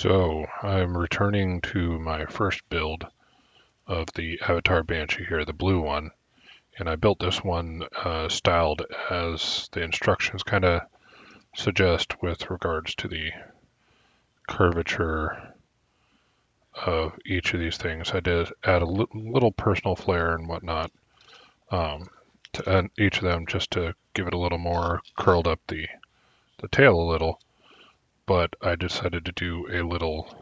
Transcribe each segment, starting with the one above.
So I'm returning to my first build of the Avatar Banshee here, the blue one, and I built this one styled as the instructions kind of suggest with regards to the curvature of each of these things. I did add a little personal flair and whatnot um, to each of them just to give it a little more, curled up the tail a little, but I decided to do a little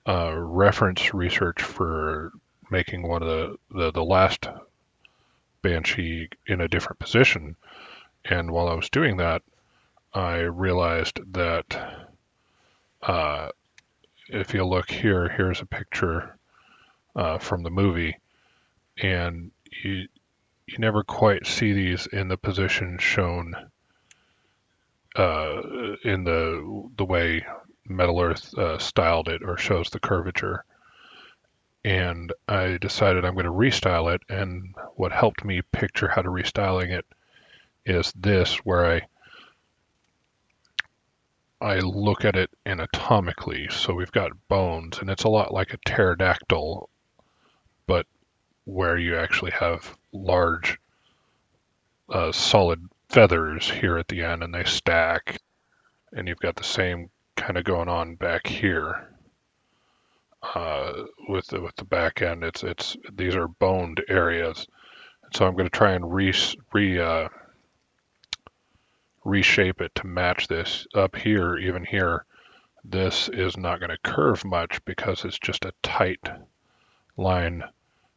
reference research for making one of the last Banshee in a different position. And while I was doing that, I realized that uh, if you look here, here's a picture from the movie, and you never quite see these in the position shown uh, in the way Metal Earth styled it or shows the curvature. And I decided I'm going to restyle it. And what helped me picture how to restyling it is this, where I look at it anatomically. So we've got bones, and it's a lot like a pterodactyl, but where you actually have large, solid feathers here at the end, and they stack, and you've got the same kind of going on back here uh, with the back end. It's these are boned areas, so I'm going to try and reshape it to match this. Up here, even here, this is not going to curve much because it's just a tight line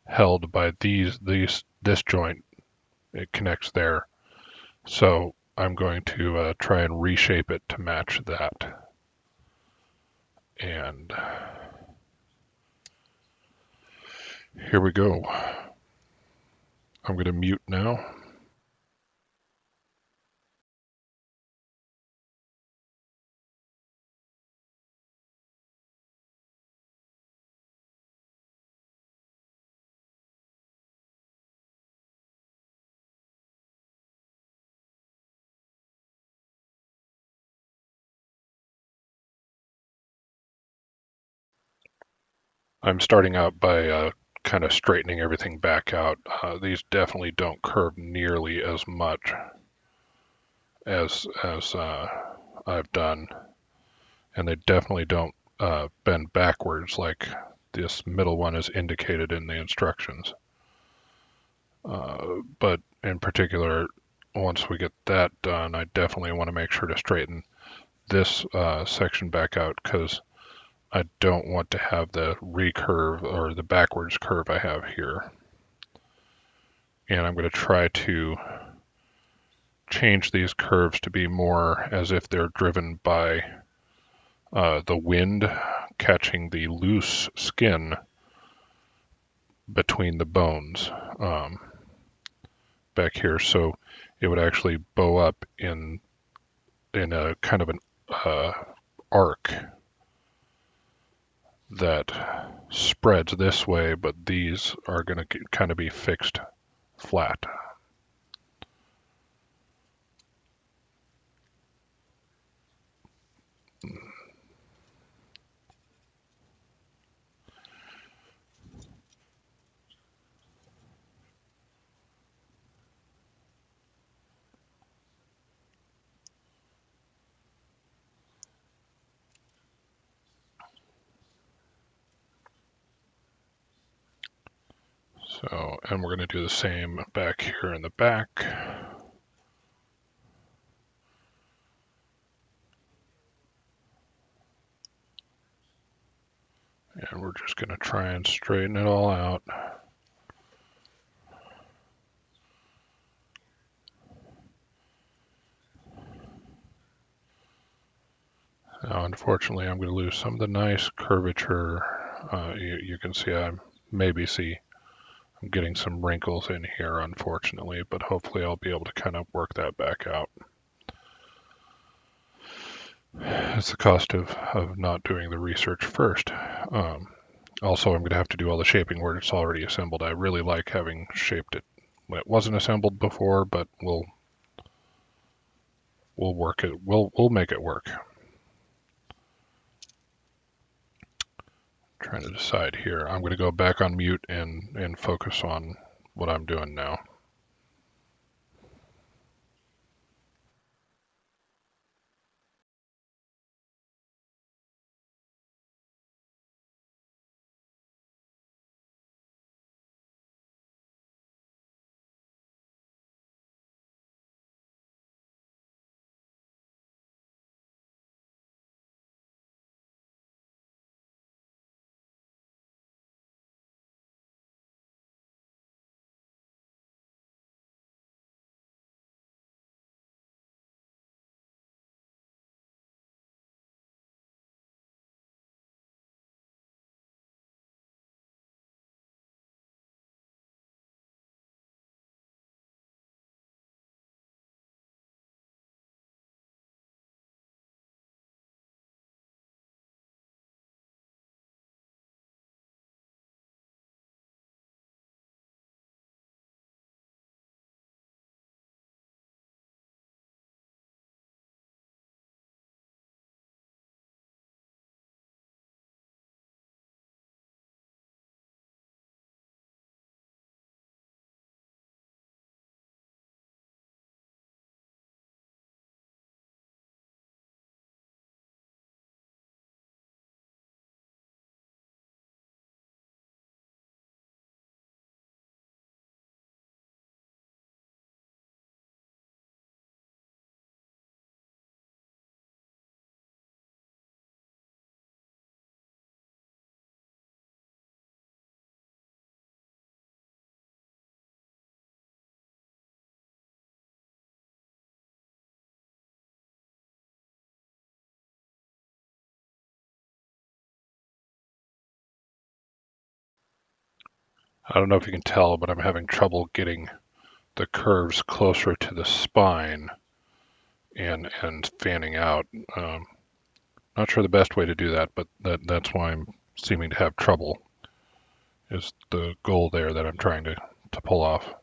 held by this joint. It connects there. So I'm going to try and reshape it to match that. And here we go. I'm going to mute now. I'm starting out by kind of straightening everything back out. These definitely don't curve nearly as much as I've done, and they definitely don't bend backwards like this middle one is indicated in the instructions. But in particular, once we get that done, I definitely want to make sure to straighten this section back out because I don't want to have the recurve or the backwards curve I have here. And I'm going to try to change these curves to be more as if they're driven by the wind catching the loose skin between the bones back here, so it would actually bow up in a kind of an uh, arc that spreads this way, but these are going to kind of be fixed flat. So, and we're going to do the same back here in the back. And we're just going to try and straighten it all out. Now, unfortunately, I'm going to lose some of the nice curvature. You can see I'm getting some wrinkles in here, unfortunately, but hopefully I'll be able to kind of work that back out. It's the cost of not doing the research first. Also, I'm going to have to do all the shaping where it's already assembled. I really like having shaped it when it wasn't assembled before, but we'll work it. We'll make it work. trying to decide here. I'm going to go back on mute and focus on what I'm doing now. I don't know if you can tell, but I'm having trouble getting the curves closer to the spine and fanning out. Not sure the best way to do that, but that's why I'm seeming to have trouble, is the goal there that I'm trying to pull off.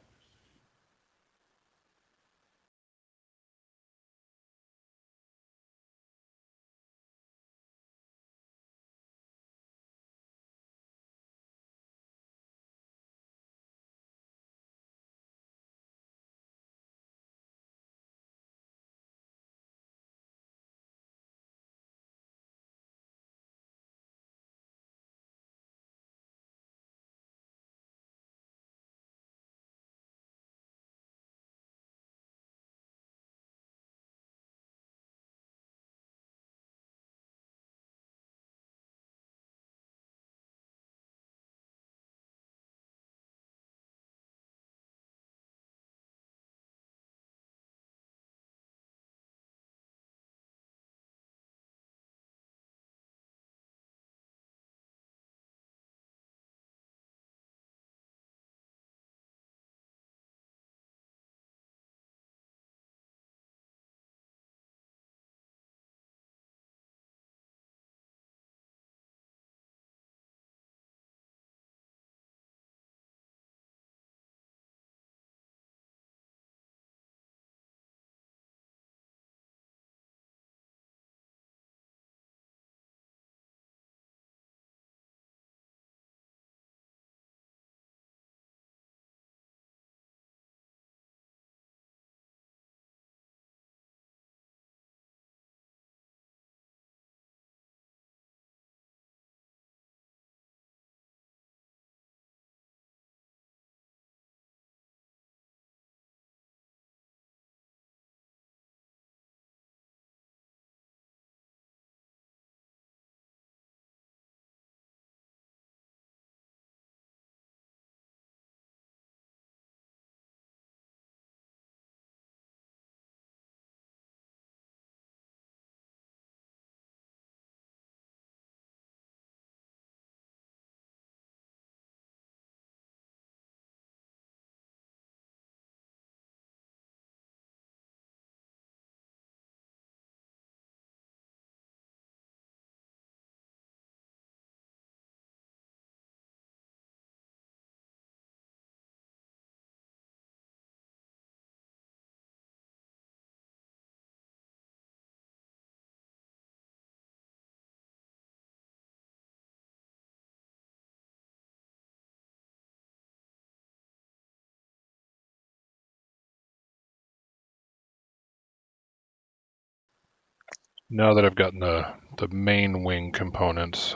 Now that I've gotten the main wing components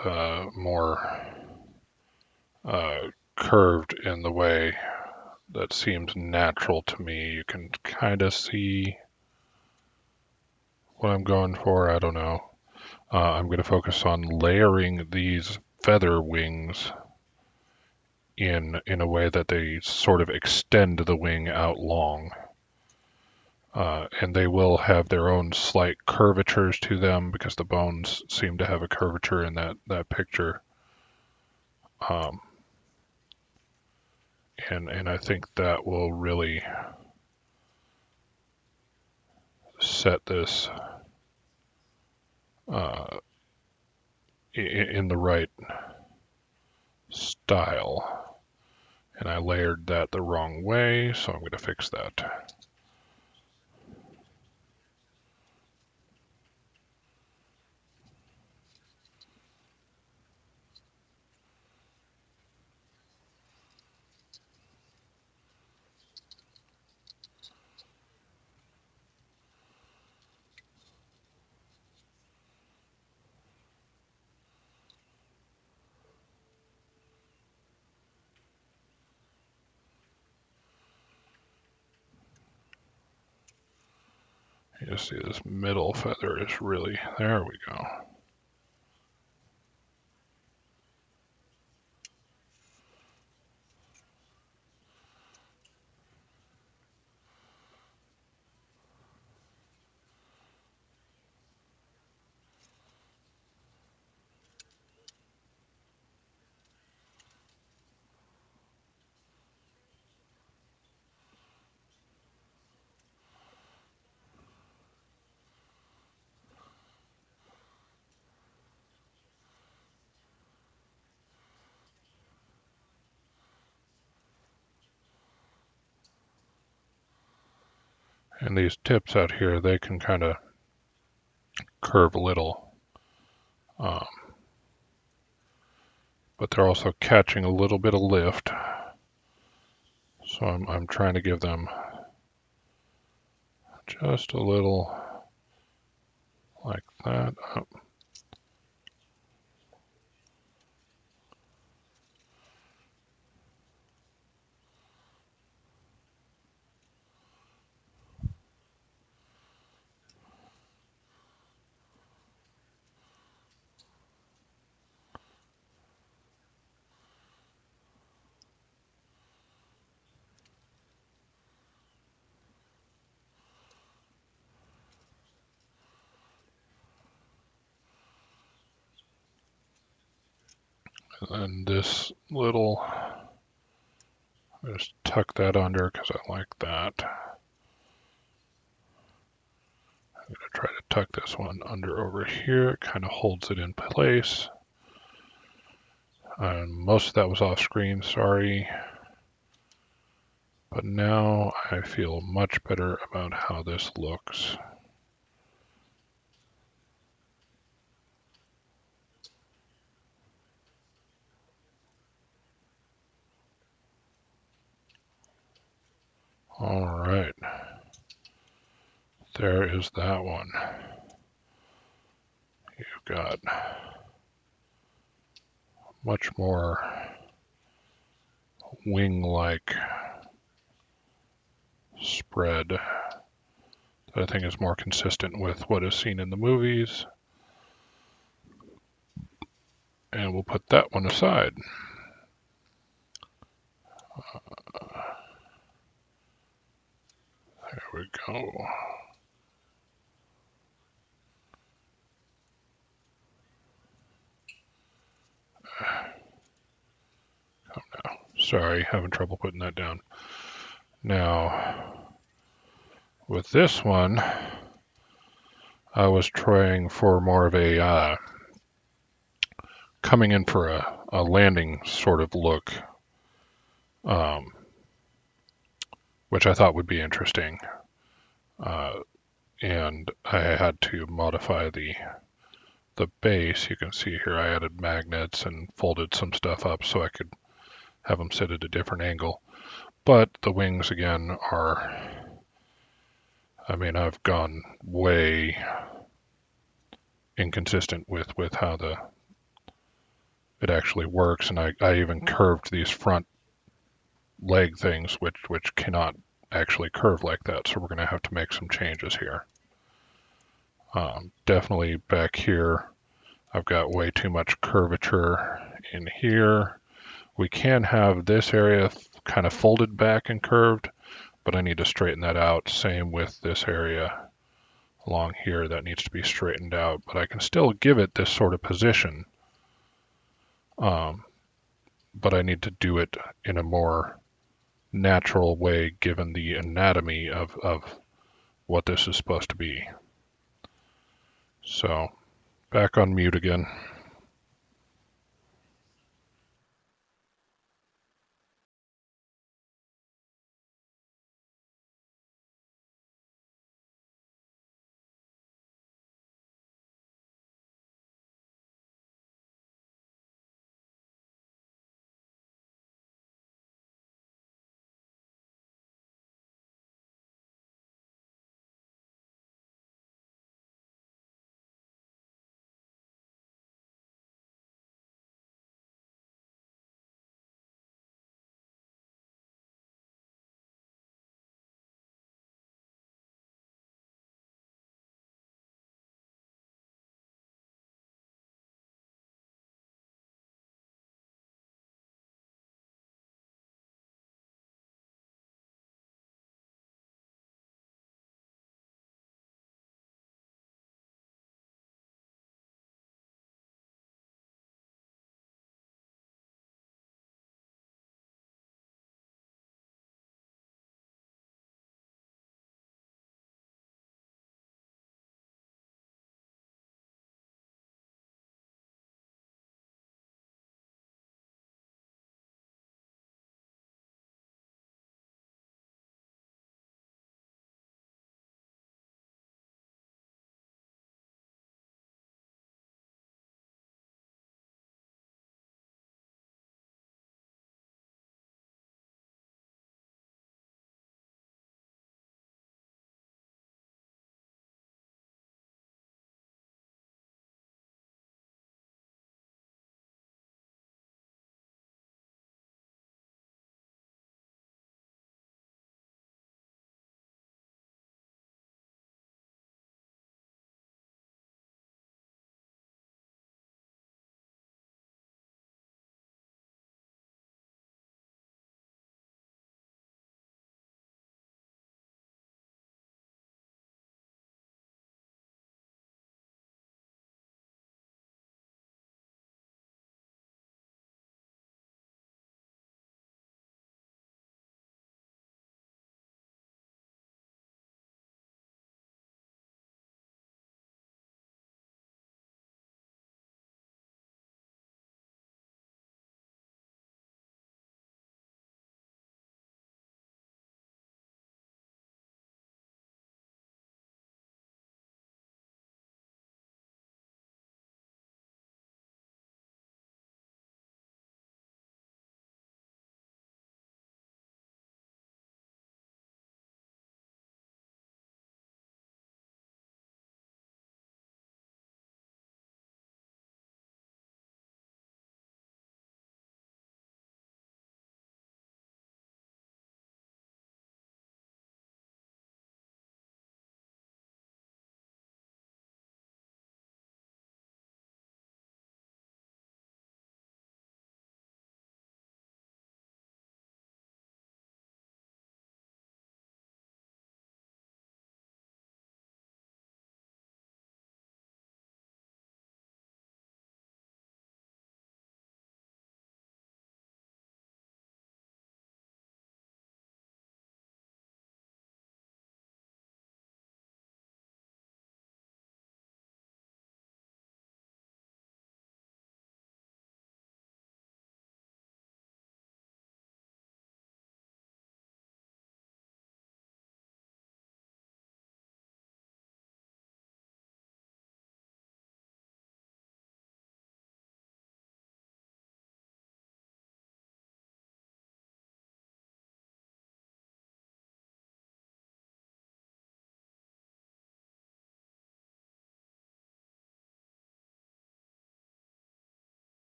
more curved in the way that seems natural to me, you can kind of see what I'm going for. I don't know. I'm going to focus on layering these feather wings in a way that they sort of extend the wing out long. And they will have their own slight curvatures to them because the bones seem to have a curvature in that picture. Um, and I think that will really set this uh, in the right style. And I layered that the wrong way, so I'm going to fix that. You see this middle feather is really, there we go. And these tips out here, they can kind of curve a little, um, but they're also catching a little bit of lift. So I'm trying to give them just a little like that. Up. And this little, just tuck that under because I like that. I'm going to try to tuck this one under over here. It kind of holds it in place. And most of that was off screen, sorry. But now I feel much better about how this looks. All right. There is that one. You've got much more wing-like spread that I think is more consistent with what is seen in the movies. And we'll put that one aside. There we go. Come now. Sorry, having trouble putting that down. Now, with this one, I was trying for more of a coming in for a landing sort of look, um, which I thought would be interesting. And I had to modify the base. You can see here I added magnets and folded some stuff up so I could have them sit at a different angle. But the wings again are, I mean, I've gone way inconsistent with how it actually works. And I even curved these front leg things, which cannot actually curve like that. So we're going to have to make some changes here. Definitely back here, I've got way too much curvature in here. We can have this area kind of folded back and curved, but I need to straighten that out. Same with this area along here, that needs to be straightened out, but I can still give it this sort of position. But I need to do it in a more natural way given the anatomy of what this is supposed to be. So back on mute again.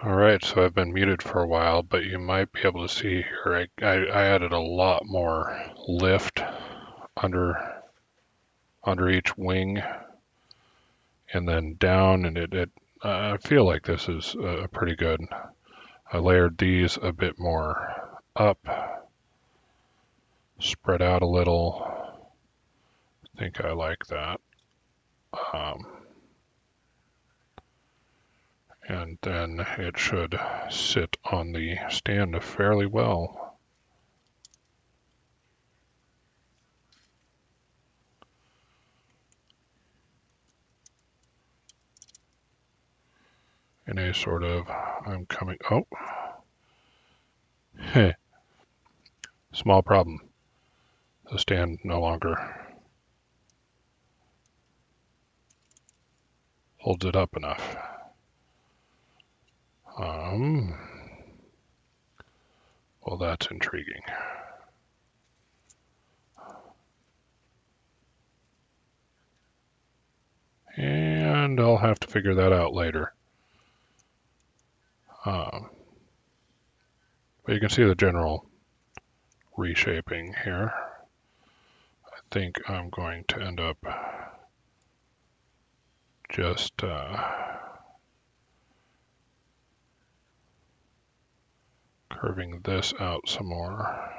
All right, so I've been muted for a while, but you might be able to see here, I added a lot more lift under each wing and then down, and I feel like this is pretty good. I layered these a bit more up, spread out a little. I think I like that. Um, and then it should sit on the stand fairly well. In a sort of, oh, heh, small problem. The stand no longer holds it up enough. Well, that's intriguing. And I'll have to figure that out later. But you can see the general reshaping here. I think I'm going to end up just curving this out some more.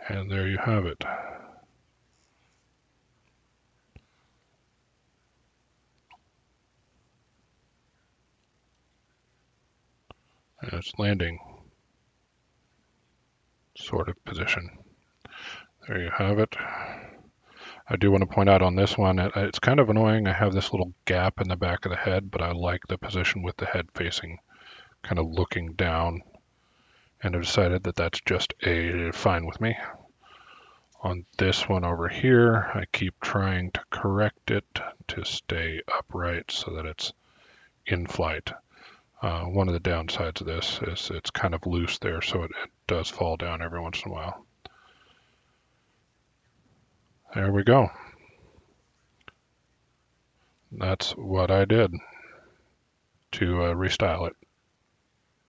And there you have it. And it's landing sort of position. There you have it. I do want to point out on this one, it's kind of annoying. I have this little gap in the back of the head, but I like the position with the head facing, kind of looking down, and I've decided that that's just fine with me. On this one over here, I keep trying to correct it to stay upright so that it's in flight. One of the downsides of this is it's kind of loose there, so it does fall down every once in a while. There we go. That's what I did to restyle it.